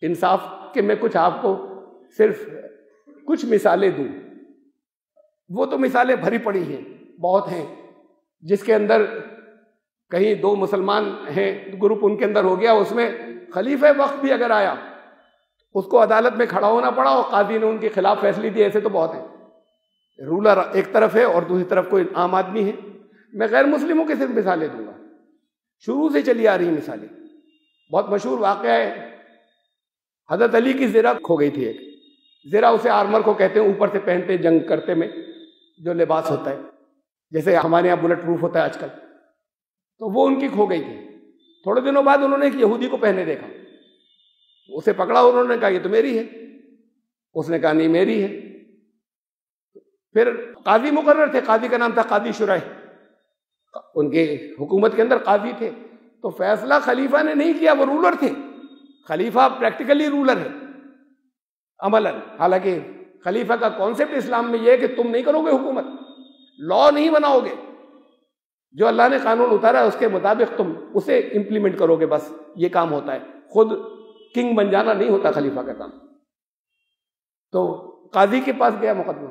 انصاف کہ میں کچھ آپ کو صرف کچھ مثالیں دوں، وہ تو مثالیں بھری پڑی ہیں، بہت ہیں، جس کے اندر کہیں دو مسلمان ہیں گروپ ان کے اندر ہو گیا، اس میں خلیفہ وقت بھی اگر آیا اس کو عدالت میں کھڑا ہونا پڑا اور قاضی نے ان کے خلاف فیصلے دیے، ایسے تو بہت ہیں۔ رولر ایک طرف ہے اور دوسری طرف کوئی عام آدمی ہے۔ میں غیر مسلموں کے صرف مثالیں دوں گا، شروع سے چلی آ رہی مثالیں۔ بہت مشہور واقعہ ہے، حضرت علی کی زرہ کھو گئی تھی۔ ایک زرہ اسے آرمر کو کہتے ہیں، اوپر سے پہنتے جنگ کرتے میں جو لباس ہوتا ہے، جیسے ہمارے یہاں بلٹ پروف ہوتا ہے آج کل، تو وہ ان کی کھو گئی تھی۔ تھوڑے دنوں بعد انہوں نے ایک یہودی کو پہنے دیکھا، اسے پکڑا، انہوں نے کہا یہ تو میری ہے، اس نے کہا نہیں میری ہے۔ پھر قاضی مقرر تھے، قاضی کا نام تھا قاضی شرح، ان کے حکومت کے اندر قاضی تھے، تو فیصلہ خلیفہ نے نہیں کیا، وہ رولر تھے۔ خلیفہ پریکٹیکلی رولر ہے عملاً، حالانکہ خلیفہ کا کانسیپٹ اسلام میں یہ ہے کہ تم نہیں کرو گے حکومت، لا نہیں بناؤ گے، جو اللہ نے قانون اتارا ہے اس کے مطابق تم اسے امپلیمنٹ کرو گے، بس یہ کام ہوتا ہے، خود کنگ بن جانا نہیں ہوتا خلیفہ کا کام۔ تو قاضی کے پاس گیا مقدمہ،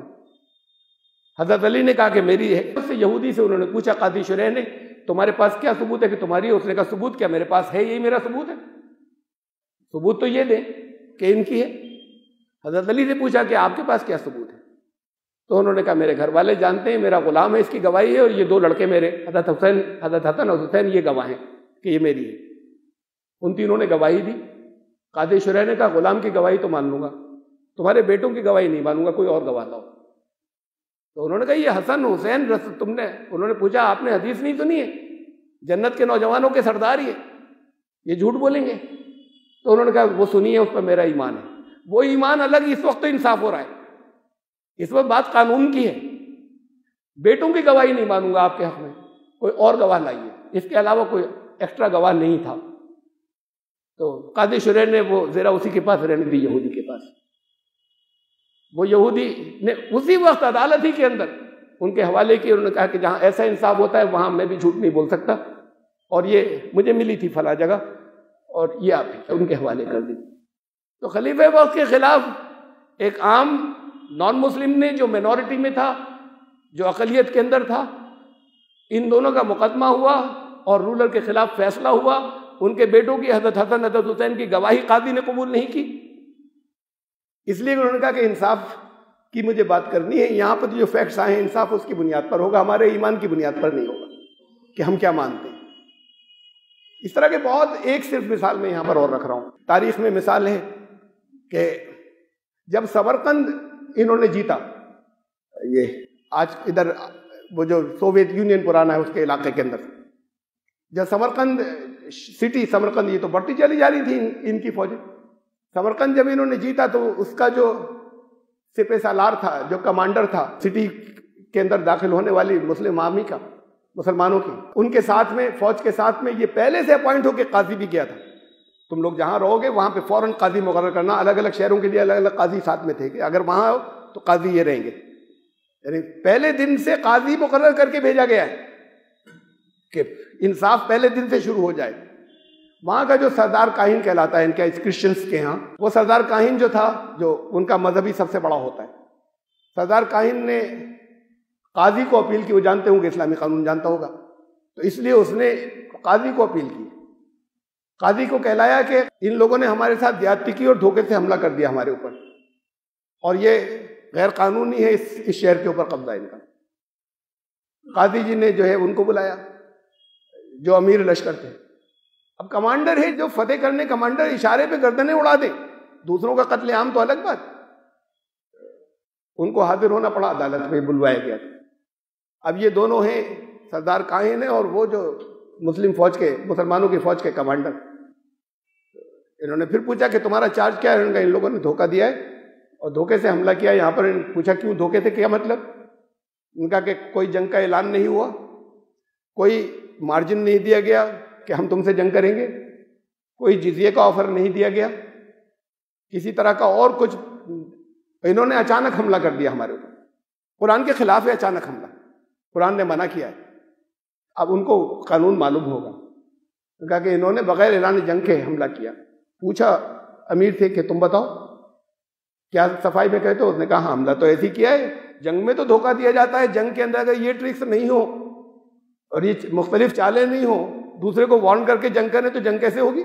حضرت علی نے کہا کہ میری ہے، اس سے یہودی سے انہوں نے پوچھا، قاضی شرح نے، تمہارے پاس کیا ثبوت ہے کہ تمہاری ہے؟ اس نے کہا ثبوت کیا، میرے پاس ہے، یہی میرا ثبوت ہے، ثبوت تو یہ دیں کہ ان کی ہے۔ حضرت علی نے پوچھا کہ آپ کے پاس کیا ثبوت ہے؟ تو انہوں نے کہا میرے گھر والے جانتے ہیں، میرا غلام ہے، اس کی گواہی ہے، اور یہ دو لڑکے میرے حضرت حسن اور حسین یہ گواہ ہیں کہ یہ میری ہے۔ ان تینوں نے گواہی دی۔ قاضی شرح نے کہا غلام کی گواہی تو مان لوں گا، تمہارے بیٹوں کی گواہی نہیں مانوں گا، کوئی اور گواہ لاؤ۔ تو انہوں نے کہا یہ حسن حسین انہوں نے پوچھا آپ نے حدیث نہیں سنی ہے، جنت کے نوجوانوں کے سردار یہ جھوٹ بولیں گے؟ تو انہوں نے کہا وہ سنی ہے، اس پر میرا ایمان ہے۔ وہ ایمان الگ، اس وقت تو انصاف ہو رہا ہے، اس وقت بات قانون کی ہے۔ بیٹوں کی گواہی نہیں مانوں گا آپ کے حق میں، کوئی اور گواہ لائیے، اس کے علاوہ کوئی ایکسٹرا گواہ نہیں تھا۔ تو قاضی شرح نے وہ زرہ اسی کے پاس رہنے دی، یہودی کے پاس۔ وہ یہودی نے اسی وقت عدالت ہی کے اندر ان کے حوالے کی، انہوں نے کہا کہ جہاں ایسا انصاف ہوتا ہے وہاں میں بھی جھوٹ نہیں بول سکتا، اور یہ مجھے ملی تھی فلاں جگہ، اور یہ آپ ان کے حوالے کر دی۔ تو خلیفہ وقت کے خلاف ایک عام نان مسلم نے، جو مینورٹی میں تھا، جو اقلیت کے اندر تھا، ان دونوں کا مقدمہ ہوا اور رولر کے خلاف فیصلہ ہوا۔ ان کے بیٹوں کی، حضرت حسن حضرت حسین کی گواہی قاضی نے قبول نہیں کی، اس لیے انہوں نے کہا کہ انصاف کی مجھے بات کرنی ہے، یہاں پر جو فیکٹس آئے ہیں انصاف اس کی بنیاد پر ہوگا، ہمارے ایمان کی بنیاد پر نہیں ہوگا کہ ہم کیا مانتے ہیں۔ اس طرح کے بہت، ایک صرف مثال میں یہاں پر اور رکھ رہا ہوں۔ تاریخ میں مثال ہے کہ جب سمرقند انہوں نے جیتا، یہ آج ادھر وہ جو سوویت یونین پرانا ہے اس کے علاقے کے اندر، جب سمرقند سٹی، سمرقند یہ تو بڑھتی چلی جا رہی تھی ان کی فوجیں، سمرقند جب انہوں نے جیتا تو اس کا جو سپہ سالار تھا، جو کمانڈر تھا سٹی کے اندر داخل ہونے والی مسلم آرمی کا، مسلمانوں کی، ان کے ساتھ میں، فوج کے ساتھ میں، یہ پہلے سے اپوائنٹ ہو کے قاضی بھی کیا تھا، تم لوگ جہاں رہو گے وہاں پہ فوراً قاضی مقرر کرنا، الگ الگ شہروں کے لیے الگ الگ قاضی ساتھ میں تھے کہ اگر وہاں ہو تو قاضی یہ رہیں گے، یعنی پہلے دن سے قاضی مقرر کر کے بھیجا گیا ہے کہ انصاف پہلے دن سے شروع ہو جائے۔ وہاں کا جو سردار کاہن کہلاتا ہے ان کے کرسچنس کے ہاں، وہ سردار کاہن جو تھا، جو ان کا مذہبی سب سے بڑا ہوتا ہے، سردار کاہن نے قاضی کو اپیل کی، وہ جانتے ہوں گے اسلامی قانون جانتا ہوگا، تو اس لیے اس نے قاضی کو اپیل کی، قاضی کو کہلایا کہ ان لوگوں نے ہمارے ساتھ زیادتی کی اور دھوکے سے حملہ کر دیا ہمارے اوپر، اور یہ غیر قانونی ہے، اس شہر کے اوپر قبضہ ان کا۔ قاضی جی نے جو ہے ان کو بلایا، جو امیر لشکر تھے۔ اب کمانڈر ہے جو فتح کرنے، کمانڈر اشارے پہ گردنیں اڑا دے، دوسروں کا قتل عام تو الگ بات، ان کو حاضر ہونا پڑا، عدالت میں بلوایا گیا۔ اب یہ دونوں ہیں، سردار کاہن ہے اور وہ جو مسلم فوج کے، مسلمانوں کی فوج کے کمانڈر۔ انہوں نے پھر پوچھا کہ تمہارا چارج کیا ہے؟ انہوں نے کہا ان لوگوں نے دھوکہ دیا ہے اور دھوکے سے حملہ کیا۔ یہاں پر پوچھا کیوں دھوکے سے، کیا مطلب؟ ان کا کہ کوئی جنگ کا اعلان نہیں ہوا، کوئی مارجن نہیں دیا گیا کہ ہم تم سے جنگ کریں گے، کوئی جزیے کا آفر نہیں دیا گیا، کسی طرح کا اور کچھ۔ انہوں نے اچانک حملہ کر دیا ہمارے اوپر، قرآن کے خلاف ہے اچانک حملہ، قرآن نے منع کیا ہے۔ اب ان کو قانون معلوم ہوگا، کہا کہ انہوں نے بغیر اعلان جنگ کے حملہ کیا۔ پوچھا امیر تھے کہ تم بتاؤ کیا صفائی میں کہتے ہو؟ اس نے کہا حملہ تو ایسی کیا ہے، جنگ میں تو دھوکہ دیا جاتا ہے، جنگ کے اندر اگر یہ ٹرکس نہیں ہو اور یہ مختلف چالیں نہیں ہو، دوسرے کو وارن کر کے جنگ کریں تو جنگ کیسے ہوگی؟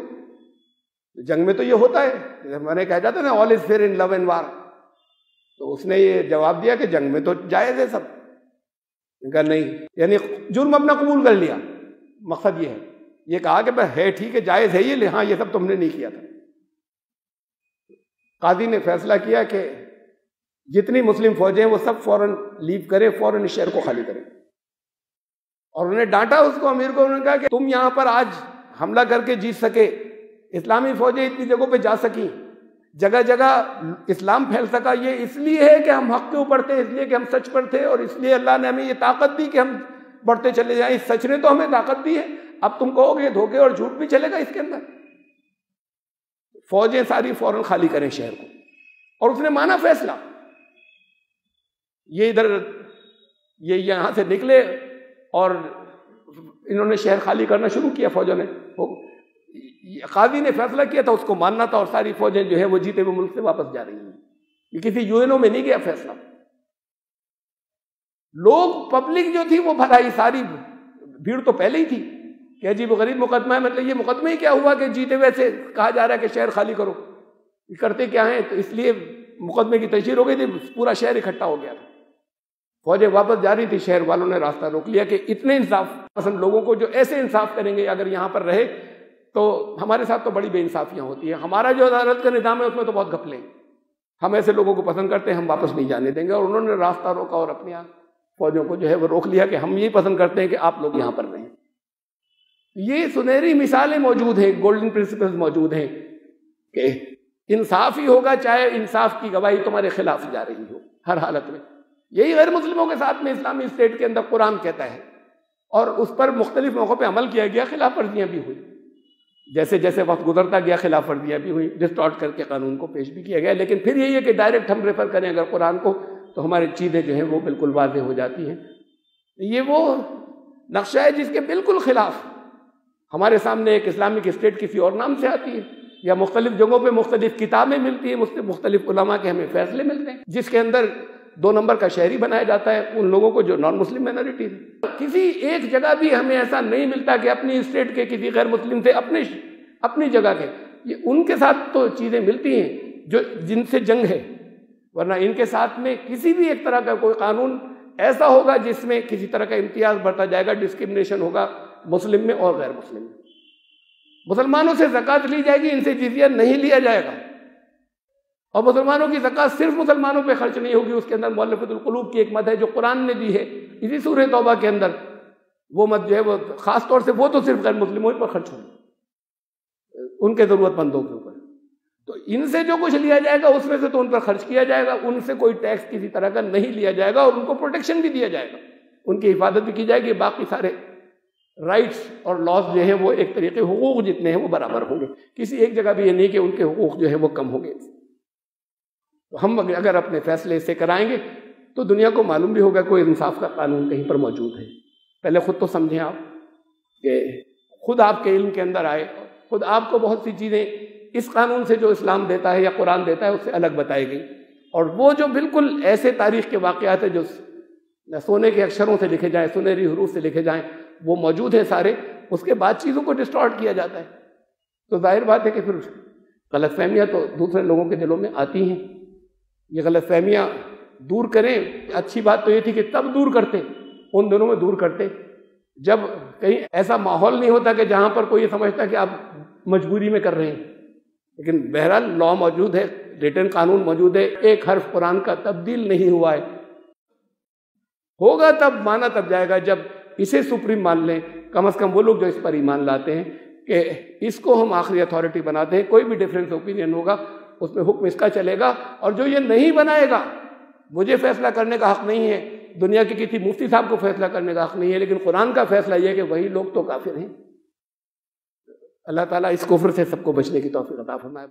جنگ میں تو یہ ہوتا ہے، میں نے کہا جاتا ہے نا آل از fair in love and war. تو اس نے یہ جواب دیا کہ جنگ میں تو جائز ہے سب. کہا نہیں، یعنی جرم اپنا قبول کر لیا. مقصد یہ ہے، یہ کہا کہ بس ہے ٹھیک ہے جائز ہے یہ، ہاں یہ سب تم نے نہیں کیا تھا. قاضی نے فیصلہ کیا کہ جتنی مسلم فوجیں ہیں وہ سب فوراً لیو کرے، فوراً اس شہر کو خالی کرے. اور انہوں نے ڈانٹا اس کو، امیر کو. انہوں نے کہا کہ تم یہاں پر آج حملہ کر کے جیت سکے، اسلامی فوجیں اتنی جگہوں پہ جا سکیں، جگہ جگہ اسلام پھیل سکا، یہ اس لیے ہے کہ ہم حق کے اوپر تھے، اس لیے کہ ہم سچ پر تھے، اور اس لیے اللہ نے ہمیں یہ طاقت دی کہ ہم بڑھتے چلے جائیں. اس سچ نے تو ہمیں طاقت دی ہے. اب تم کہو گے دھوکے اور جھوٹ بھی چلے گا اس کے اندر. فوجیں ساری فوراً خالی کریں شہر کو. اور اس نے مانا فیصلہ. یہ ادھر یہ یہاں سے نکلے اور انہوں نے شہر خالی کرنا شروع کیا فوجوں نے. قاضی نے فیصلہ کیا تھا، اس کو ماننا تھا، اور ساری فوجیں جو ہے وہ جیتے ہوئے ملک سے واپس جا رہی ہیں. یہ کسی یو میں نہیں گیا فیصلہ. لوگ پبلک جو تھی وہ بھرائی، ساری بھیڑ تو پہلے ہی تھی کہ عجیب و غریب مقدمہ ہے. مطلب یہ مقدمہ ہی کیا ہوا کہ جیتے ہوئے سے کہا جا رہا ہے کہ شہر خالی کرو. یہ کرتے کیا ہیں؟ تو اس لیے مقدمے کی تشہیر ہو گئی تھی، پورا شہر اکٹھا ہو گیا تھا. فوجیں واپس جا رہی تھی، شہر والوں نے راستہ روک لیا کہ اتنے انصاف پسند لوگوں کو جو ایسے انصاف کریں گے اگر یہاں پر رہے تو ہمارے ساتھ تو بڑی بے انصافیاں ہوتی ہیں. ہمارا جو عدالت کا نظام ہے اس میں تو بہت گھپلے ہیں، ہم ایسے لوگوں کو پسند کرتے ہیں، ہم واپس نہیں جانے دیں گے. اور انہوں نے راستہ روکا اور اپنی فوجوں کو جو ہے وہ روک لیا کہ ہم یہ پسند کرتے ہیں کہ آپ لوگ یہاں پر رہیں. یہ سنہری مثالیں موجود ہیں، گولڈن پرنسپلز موجود ہیں کہ انصاف ہی ہوگا چاہے انصاف کی گواہی تمہارے خلاف جا رہی ہو ہر حالت میں. یہی غیر مسلموں کے ساتھ میں اسلامی اسٹیٹ کے اندر قرآن کہتا ہے، اور اس پر مختلف موقعوں پہ عمل کیا گیا، خلاف ورزیاں بھی ہوئی. جیسے جیسے وقت گزرتا گیا خلاف ورزیاں بھی ہوئی، ڈسٹارٹ کر کے قانون کو پیش بھی کیا گیا. لیکن پھر یہی ہے کہ ڈائریکٹ ہم ریفر کریں اگر قرآن کو تو ہماری چیزیں جو ہیں وہ بالکل واضح ہو جاتی ہیں. یہ وہ نقشہ ہے جس کے بالکل خلاف ہمارے سامنے ایک اسلامک اسٹیٹ کسی اور نام سے آتی ہے، یا مختلف جگہوں پہ مختلف کتابیں ملتی ہیں، مختلف علماء کے ہمیں فیصلے ملتے ہیں، جس کے اندر 2 نمبر کا شہری بنایا جاتا ہے ان لوگوں کو جو نان مسلم مائنورٹی ہے. کسی ایک جگہ بھی ہمیں ایسا نہیں ملتا کہ اپنی اسٹیٹ کے کسی غیر مسلم سے اپنی جگہ کے، یہ ان کے ساتھ تو چیزیں ملتی ہیں جو جن سے جنگ ہے، ورنہ ان کے ساتھ میں کسی بھی ایک طرح کا کوئی قانون ایسا ہوگا جس میں کسی طرح کا امتیاز بڑھتا جائے گا، ڈسکرمنیشن ہوگا مسلم میں اور غیر مسلم میں. مسلمانوں سے زکوٰۃ لی جائے گی، ان سے جزیہ نہیں لیا جائے گا. اور مسلمانوں کی زکوٰۃ صرف مسلمانوں پہ خرچ نہیں ہوگی، اس کے اندر مؤلفۃ القلوب کی ایک مد ہے جو قرآن نے دی ہے اسی سورہ توبہ کے اندر. وہ مد جو ہے وہ خاص طور سے وہ تو صرف غیر مسلموں پر خرچ ہوگی، ان کے ضرورت مندوں کے اوپر. تو ان سے جو کچھ لیا جائے گا اس میں سے تو ان پر خرچ کیا جائے گا، ان سے کوئی ٹیکس کسی طرح کا نہیں لیا جائے گا، اور ان کو پروٹیکشن بھی دیا جائے گا، ان کی حفاظت بھی کی جائے گی. باقی سارے رائٹس اور لاز جو ہیں وہ ایک طریقے حقوق جتنے ہیں وہ برابر ہوں گے. کسی ایک جگہ بھی یہ نہیں کہ ان کے حقوق جو ہے وہ کم ہوں گے. تو ہم اگر اپنے فیصلے سے کرائیں گے تو دنیا کو معلوم بھی ہوگا کوئی انصاف کا قانون کہیں پر موجود ہے. پہلے خود تو سمجھیں آپ کہ خود آپ کے علم کے اندر آئے، خود آپ کو بہت سی چیزیں اس قانون سے جو اسلام دیتا ہے یا قرآن دیتا ہے اس سے الگ بتائی گئی، اور وہ جو بالکل ایسے تاریخ کے واقعات ہیں جو سونے کے اکشروں سے لکھے جائیں، سنہری حروف سے لکھے جائیں، وہ موجود ہیں سارے. اس کے بعد چیزوں کو ڈسٹارٹ کیا جاتا ہے. تو ظاہر بات ہے کہ پھر غلط فہمیاں تو دوسرے لوگوں کے دلوں میں آتی ہیں. یہ غلط فہمیاں دور کریں. اچھی بات تو یہ تھی کہ تب دور کرتے، ان دنوں میں دور کرتے جب کہیں ایسا ماحول نہیں ہوتا کہ جہاں پر کوئی یہ سمجھتا کہ آپ مجبوری میں کر رہے ہیں. لیکن بہرحال لا موجود ہے، ریٹن قانون موجود ہے، ایک حرف قرآن کا تبدیل نہیں ہوا ہے. ہوگا تب مانا تب جائے گا جب اسے سپریم مان لیں، کم از کم وہ لوگ جو اس پر ایمان لاتے ہیں کہ اس کو ہم آخری اتھارٹی بناتے ہیں. کوئی بھی ڈیفرنس اوپینین ہوگا اس میں حکم اس کا چلے گا، اور جو یہ نہیں بنائے گا مجھے فیصلہ کرنے کا حق نہیں ہے، دنیا کے کسی مفتی صاحب کو فیصلہ کرنے کا حق نہیں ہے، لیکن قرآن کا فیصلہ یہ ہے کہ وہی لوگ تو کافر ہیں. اللہ تعالیٰ اس کفر سے سب کو بچنے کی توفیق عطا فرمائے.